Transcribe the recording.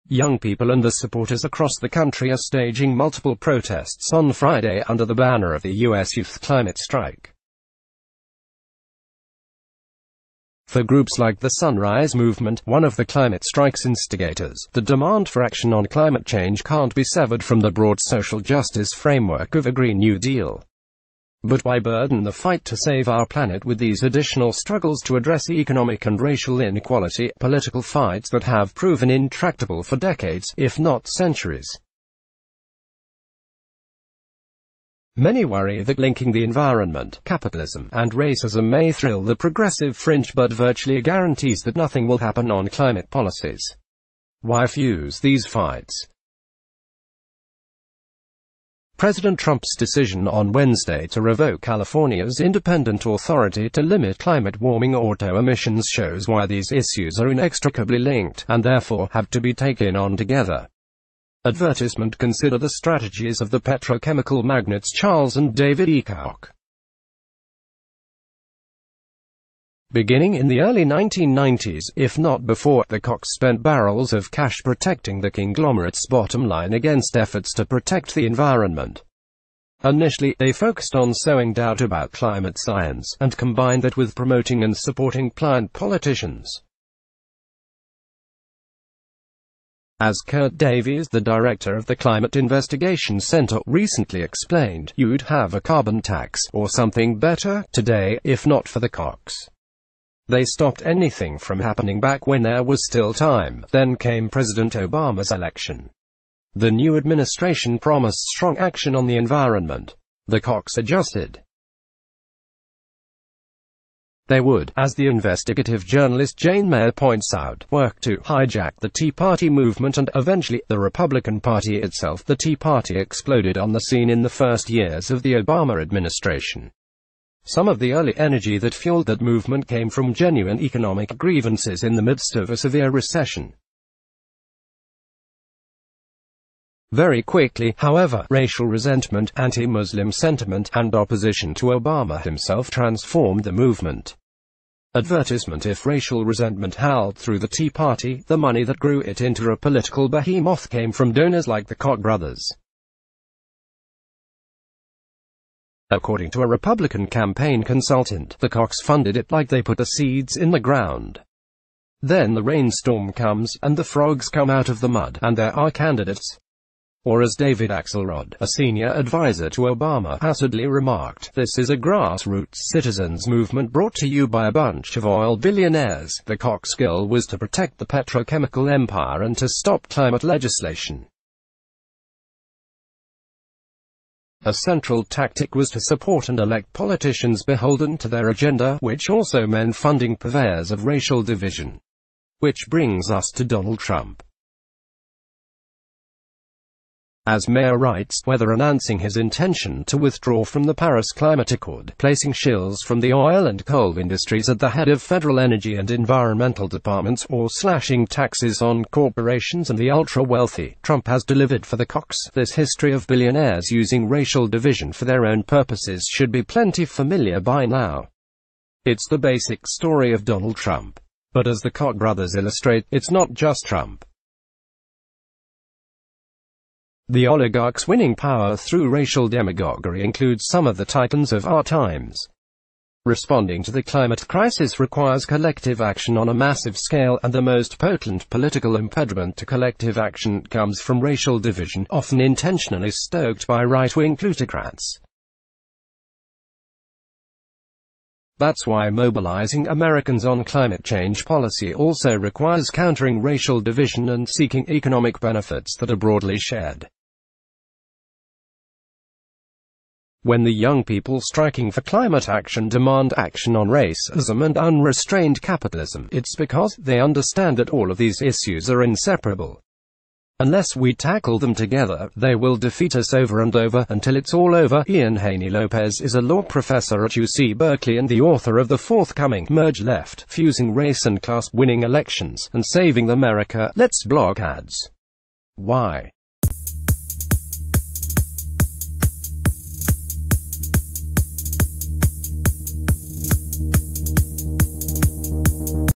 Young people and their supporters across the country are staging multiple protests on Friday under the banner of the U.S. Youth Climate Strike. For groups like the Sunrise Movement, one of the climate strike's instigators, the demand for action on climate change can't be severed from the broad social justice framework of a Green New Deal. But why burden the fight to save our planet with these additional struggles to address economic and racial inequality, political fights that have proven intractable for decades, if not centuries? Many worry that linking the environment, capitalism, and racism may thrill the progressive fringe but virtually guarantees that nothing will happen on climate policies. Why fuse these fights? President Trump's decision on Wednesday to revoke California's independent authority to limit climate warming auto emissions shows why these issues are inextricably linked, and therefore have to be taken on together. Advertisement consider the strategies of the petrochemical magnates Charles and David E. Koch. Beginning in the early 1990s, if not before, the Kochs spent barrels of cash protecting the conglomerate's bottom line against efforts to protect the environment. Initially, they focused on sowing doubt about climate science, and combined that with promoting and supporting pliant politicians. As Kurt Davies, the director of the Climate Investigation Center, recently explained, you'd have a carbon tax, or something better, today, if not for the Kochs. They stopped anything from happening back when there was still time. Then came President Obama's election. The new administration promised strong action on the environment. The Kochs adjusted. They would, as the investigative journalist Jane Mayer points out, work to hijack the Tea Party movement and, eventually, the Republican Party itself. The Tea Party exploded on the scene in the first years of the Obama administration. Some of the early energy that fueled that movement came from genuine economic grievances in the midst of a severe recession. Very quickly, however, racial resentment, anti-Muslim sentiment, and opposition to Obama himself transformed the movement. Advertisement. If racial resentment howled through the Tea Party, the money that grew it into a political behemoth came from donors like the Koch brothers. According to a Republican campaign consultant, the Kochs funded it like they put the seeds in the ground. Then the rainstorm comes, and the frogs come out of the mud, and there are candidates. Or as David Axelrod, a senior advisor to Obama, acidly remarked, this is a grassroots citizens movement brought to you by a bunch of oil billionaires. The Koch's goal was to protect the petrochemical empire and to stop climate legislation. A central tactic was to support and elect politicians beholden to their agenda, which also meant funding purveyors of racial division. Which brings us to Donald Trump. As Mayer writes, whether announcing his intention to withdraw from the Paris Climate Accord, placing shills from the oil and coal industries at the head of federal energy and environmental departments, or slashing taxes on corporations and the ultra-wealthy, Trump has delivered for the Kochs. This history of billionaires using racial division for their own purposes should be plenty familiar by now. It's the basic story of Donald Trump. But as the Koch brothers illustrate, it's not just Trump. The oligarchs winning power through racial demagoguery includes some of the titans of our times. Responding to the climate crisis requires collective action on a massive scale, and the most potent political impediment to collective action comes from racial division, often intentionally stoked by right-wing plutocrats. That's why mobilizing Americans on climate change policy also requires countering racial division and seeking economic benefits that are broadly shared. When the young people striking for climate action demand action on racism and unrestrained capitalism, it's because they understand that all of these issues are inseparable. Unless we tackle them together, they will defeat us over and over, until it's all over. Ian Haney Lopez is a law professor at UC Berkeley and the author of the forthcoming Merge Left, Fusing Race and Class, Winning Elections, and Saving America. Let's block ads. Why?